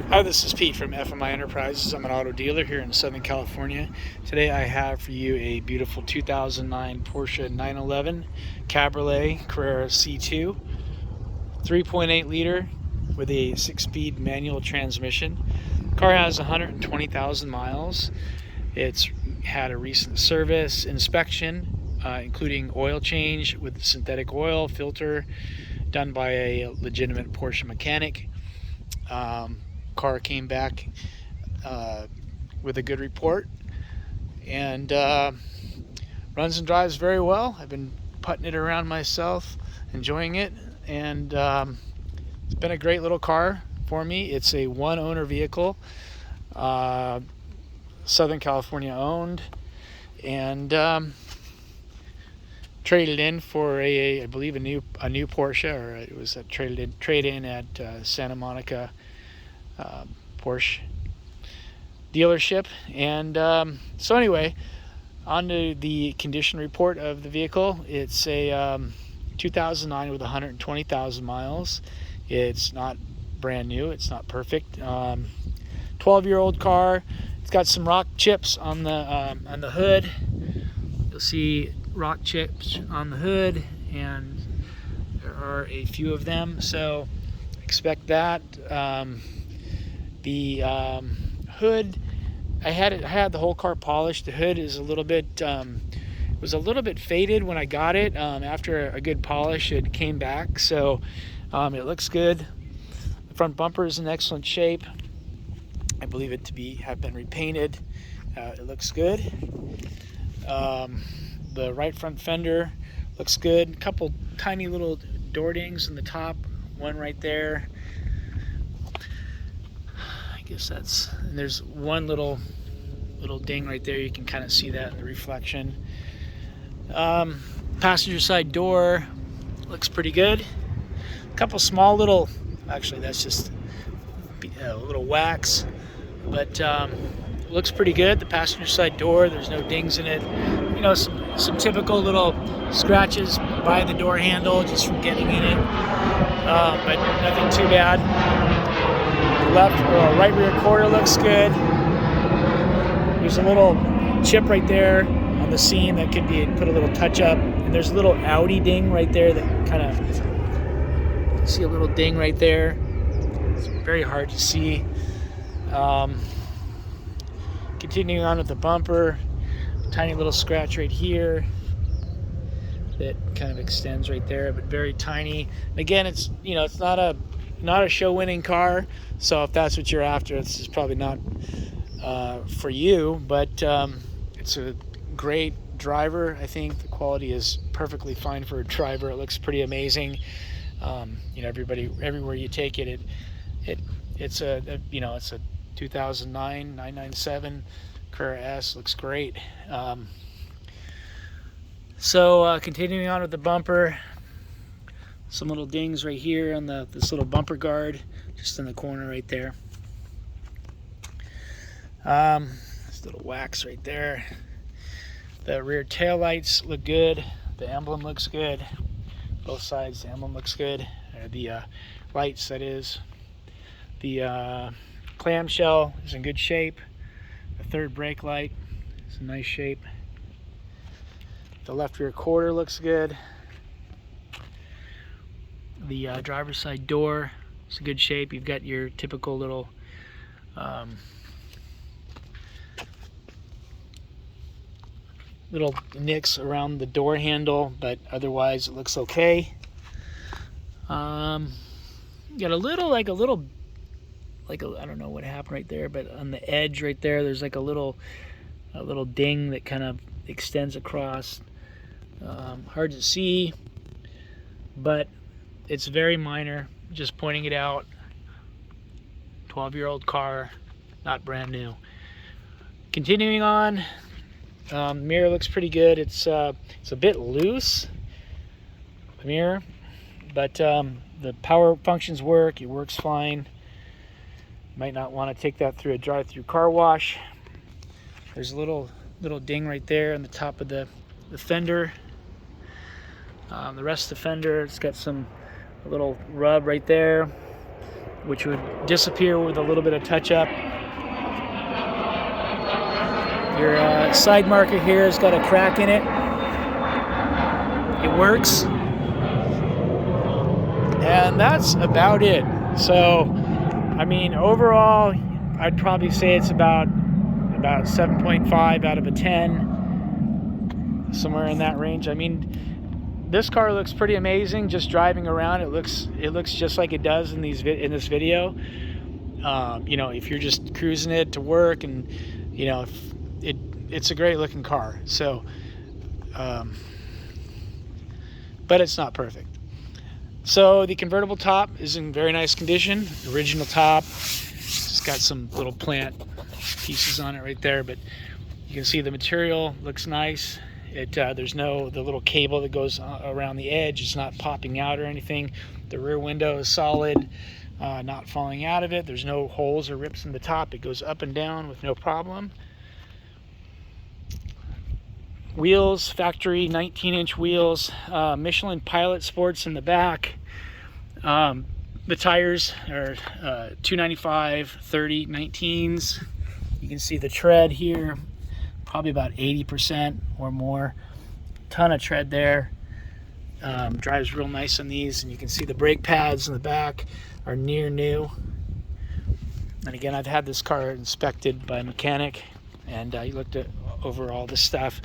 Hi, this is Pete from FMI Enterprises. I'm an auto dealer here in Southern California. Today I have for you a beautiful 2009 Porsche 911 Cabriolet Carrera C2, 3.8 liter with a 6-speed manual transmission. The car has 120,000 miles. It's had a recent service inspection, including oil change with synthetic oil filter done by a legitimate Porsche mechanic. Car came back with a good report and runs and drives very well. I've been putting it around myself, enjoying it, and it's been a great little car for me. It's a one-owner vehicle, Southern California owned, and traded in for I believe a new Porsche, or it was a trade in at Santa Monica Porsche dealership. And so anyway, on to the condition report of the vehicle. It's a 2009 with 120,000 miles. It's not brand new, it's not perfect. 12-year-old car. It's got some rock chips on the hood. You'll see rock chips on the hood, and there are a few of them, so expect that. The hood, I had the whole car polished. The hood is a little bit was a little bit faded when I got it. After a good polish, it came back, so it looks good. The front bumper is in excellent shape. I believe it to have been repainted. It looks good. The right front fender looks good. A couple tiny little door dings in the top, one right there. I guess and there's one little ding right there. You can kind of see that in the reflection. Passenger side door looks pretty good. A couple small little, actually that's just a little wax, but looks pretty good. The passenger side door, there's no dings in it. You know, some typical little scratches by the door handle just from getting in it, but nothing too bad. The left or right rear quarter looks good. There's a little chip right there on the seam that could be put a little touch up, and there's a little Audi ding right there that kind of, see a little ding right there. It's very hard to see. Continuing on with the bumper, tiny little scratch right here that kind of extends right there, but very tiny. Again, it's it's not a show-winning car, so if that's what you're after, this is probably not for you. But it's a great driver. I think the quality is perfectly fine for a driver. It looks pretty amazing. Everywhere you take it, it's a 2009 997 Carrera S. Looks great. So continuing on with the bumper, some little dings right here on this little bumper guard, just in the corner right there. This little wax right there. The rear tail lights look good. The emblem looks good. Both sides, the emblem looks good. The lights, that is. The clamshell is in good shape. The third brake light is in nice shape. The left rear quarter looks good. The driver's side door is in good shape. You've got your typical little nicks around the door handle, but otherwise it looks okay. Got a little, I don't know what happened right there, but on the edge right there, there's like a little ding that kind of extends across. Hard to see, but it's very minor. Just pointing it out. 12-year-old car, not brand new. Continuing on, mirror looks pretty good. It's a bit loose, the mirror, but the power functions work. It works fine. Might not want to take that through a drive-through car wash. There's a little ding right there on the top of the fender. The rest of the fender, it's got a little rub right there. which would disappear with a little bit of touch-up. Your side marker here has got a crack in it. It works. And that's about it. So, I mean, overall, I'd probably say it's about 7.5 out of a 10, somewhere in that range. I mean, this car looks pretty amazing. Just driving around, it looks just like it does in this video. You know, if you're just cruising it to work, and you know, it's a great looking car. So, but it's not perfect. So the convertible top is in very nice condition. Original top. It's got some little plant pieces on it right there, but you can see the material looks nice. There's the little cable that goes around the edge. It's not popping out or anything. The rear window is solid, not falling out of it. There's no holes or rips in the top. It goes up and down with no problem. Wheels, factory 19-inch wheels, Michelin Pilot Sports in the back. The tires are 295 30 19s. You can see the tread here, probably about 80% or more. Ton of tread there. Drives real nice on these, and you can see the brake pads in the back are near new. And again, I've had this car inspected by a mechanic, and he looked over all this stuff.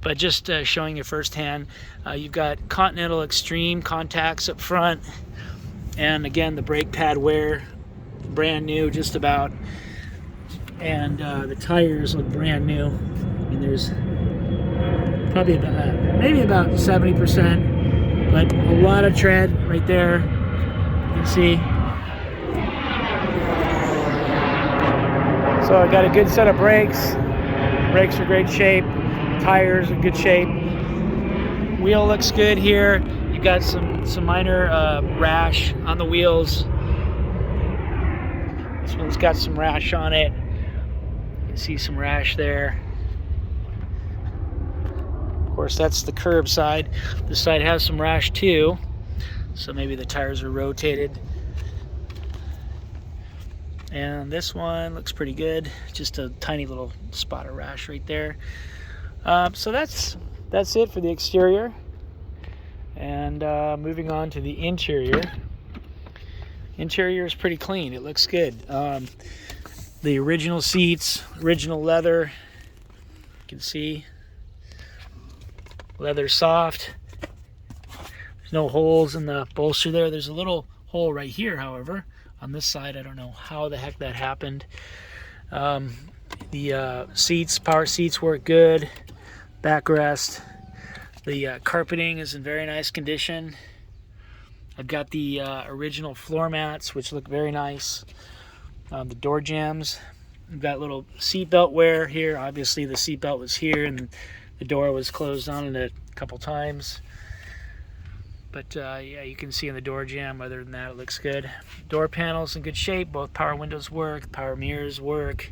But just showing you firsthand, you've got Continental Extreme contacts up front, and again, the brake pad wear, brand new just about. And the tires look brand new. I mean, there's probably maybe about 70%, but a lot of tread right there. You can see. So I got a good set of brakes. Brakes are great shape. Tires are good shape. Wheel looks good here. You got some minor rash on the wheels. This one's got some rash on it. You can see some rash there. Of course, that's the curb side. This side has some rash too, so maybe the tires are rotated. And this one looks pretty good. Just a tiny little spot of rash right there. So that's it for the exterior. And moving on to the interior. Interior is pretty clean. It looks good. The original seats, original leather. You can see leather soft. There's no holes in the bolster there. There's a little hole right here, however. On this side, I don't know how the heck that happened. The seats, power seats work good. Backrest. The carpeting is in very nice condition. I've got the original floor mats, which look very nice. The door jambs. I've got little seatbelt wear here. Obviously, the seatbelt was here, and the door was closed on it a couple times. But yeah, you can see in the door jamb, other than that, it looks good. Door panels in good shape. Both power windows work. Power mirrors work.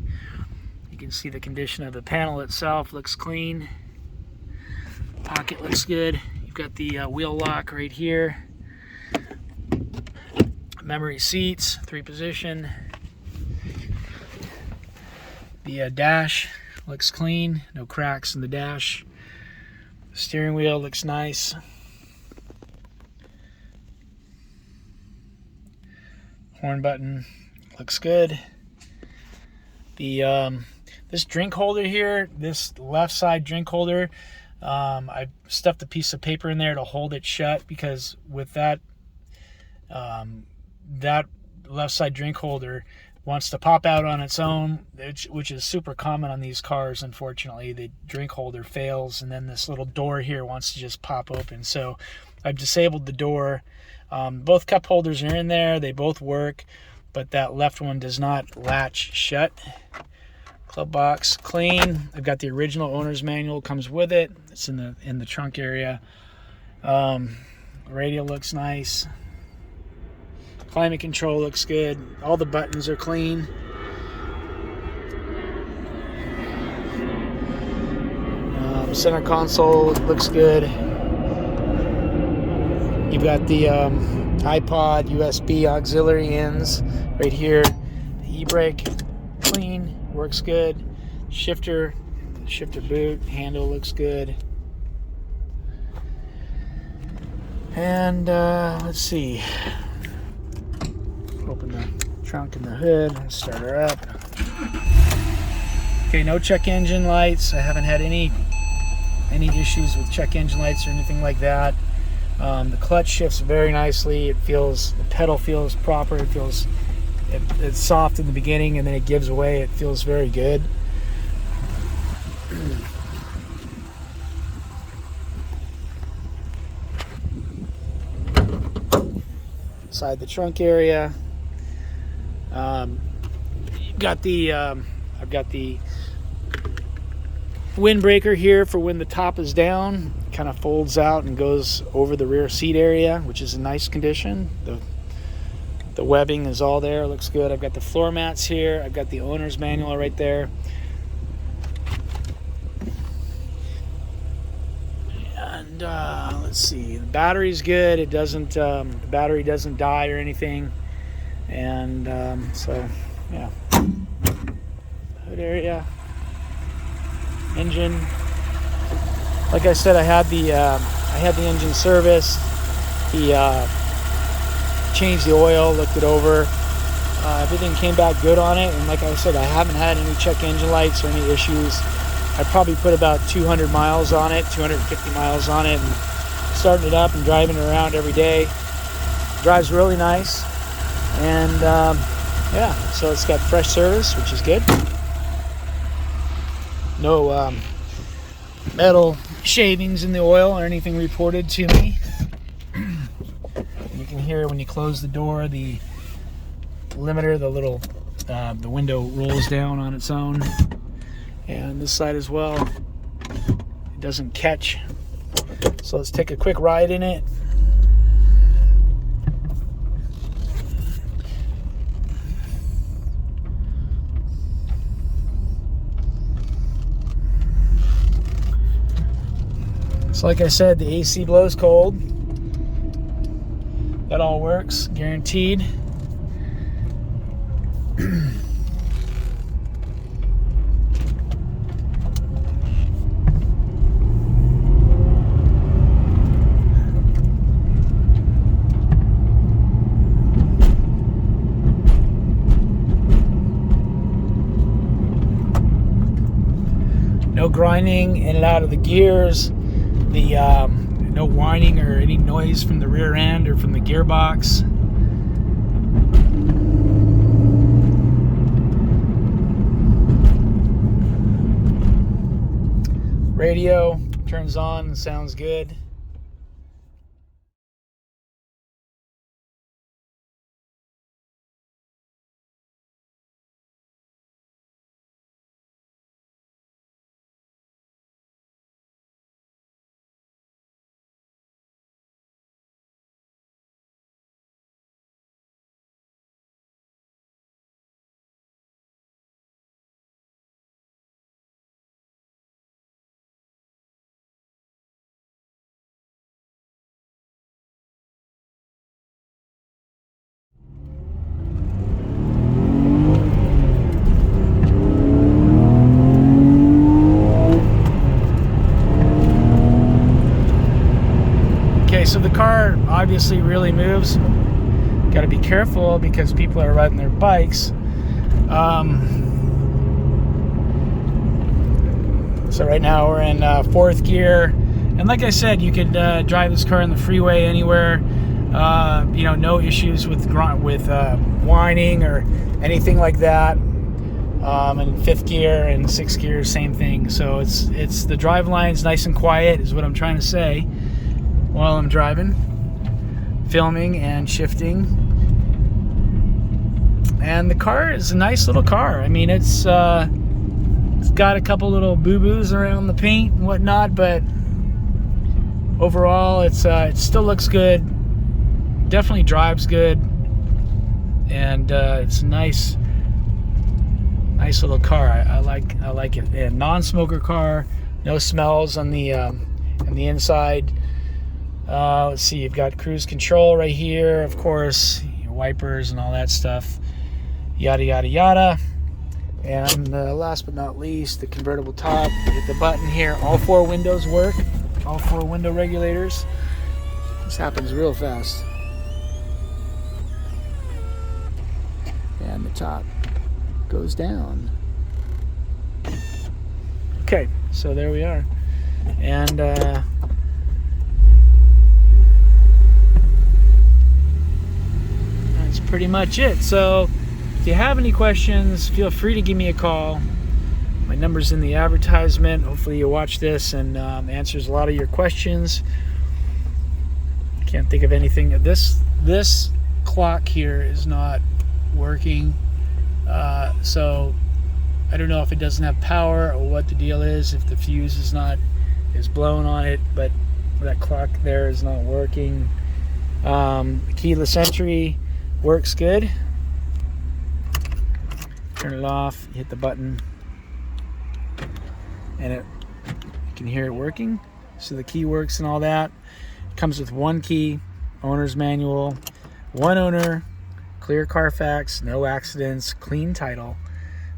You can see the condition of the panel itself. Looks clean. Pocket looks good. You've got the wheel lock right here. Memory seats, 3-position. The dash looks clean. No cracks in the dash. The steering wheel looks nice. Horn button looks good. The this drink holder here, this left side drink holder, I stuffed a piece of paper in there to hold it shut, because with that that left side drink holder wants to pop out on its own, which is super common on these cars. Unfortunately, the drink holder fails, and then this little door here wants to just pop open. So I've disabled the door. Both cup holders are in there. They both work, but that left one does not latch shut. Glove box clean. I've got the original owner's manual, comes with it. It's in the trunk area. Radio looks nice. Climate control looks good. All the buttons are clean. Center console looks good. You've got the iPod USB auxiliary ins right here. The e-brake, clean, works good. Shifter boot handle looks good. And let's see. Open the trunk and the hood. Start her up. Okay, no check engine lights. I haven't had any issues with check engine lights or anything like that. The clutch shifts very nicely. The pedal feels proper. It's soft in the beginning, and then it gives away. It feels very good. Inside the trunk area, I've got the windbreaker here for when the top is down. It kind of folds out and goes over the rear seat area, which is in nice condition. The webbing is all there, looks good. I've got the floor mats here. I've got the owner's manual right there. And let's see, the battery's good. It doesn't, the battery doesn't die or anything. And so, yeah. Hood area. Engine, like I said, I had the engine serviced. He changed the oil, looked it over. Everything came back good on it, and like I said, I haven't had any check engine lights or any issues. I probably put about 200 miles on it, 250 miles on it, and starting it up and driving it around every day. Drives really nice, and yeah, so it's got fresh service, which is good. No metal shavings in the oil or anything reported to me. You can hear when you close the door, the limiter, the window rolls down on its own. And this side as well, it doesn't catch. So let's take a quick ride in it. So like I said, the AC blows cold. That all works, guaranteed. No grinding in and out of the gears. No whining or any noise from the rear end or from the gearbox. Radio turns on and sounds good. Okay, so the car obviously really moves. Got to be careful because people are riding their bikes. So right now we're in fourth gear, and like I said, you could drive this car in the freeway anywhere. You know, no issues with whining or anything like that. And fifth gear and sixth gear, same thing. So it's the drive line's nice and quiet, is what I'm trying to say, while I'm driving, filming and shifting. And the car is a nice little car. I mean, it's got a couple little boo-boos around the paint and whatnot, but overall it still looks good. Definitely drives good, and it's a nice little car. I like it. And non-smoker car, no smells on the inside. Let's see, you've got cruise control right here, of course, your wipers and all that stuff, yada yada yada. And last but not least, the convertible top. You hit the button here, all 4 windows work, all 4 window regulators. This happens real fast. And the top goes down. Okay, so there we are. And that's pretty much it. So if you have any questions, feel free to give me a call. My number's in the advertisement. Hopefully you watch this and answers a lot of your questions. Can't think of anything. This clock here is not working, so I don't know if it doesn't have power or what the deal is, if the fuse is blown on it, but that clock there is not working. Keyless entry works good. Turn it off, hit the button, and you can hear it working. So the key works and all that. It comes with 1 key, owner's manual, 1 owner, clear Carfax, no accidents, clean title,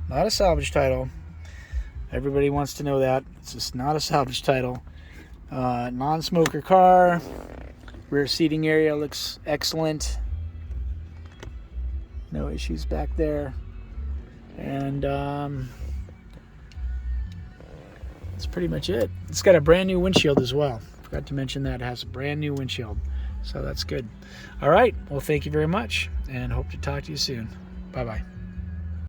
not a salvage title. Everybody wants to know that. It's just not a salvage title. Non-smoker car. Rear seating area looks excellent. No issues back there. And that's pretty much it. It's got a brand new windshield as well. Forgot to mention that. It has a brand new windshield. So that's good. All right. Well, thank you very much, and hope to talk to you soon. Bye-bye.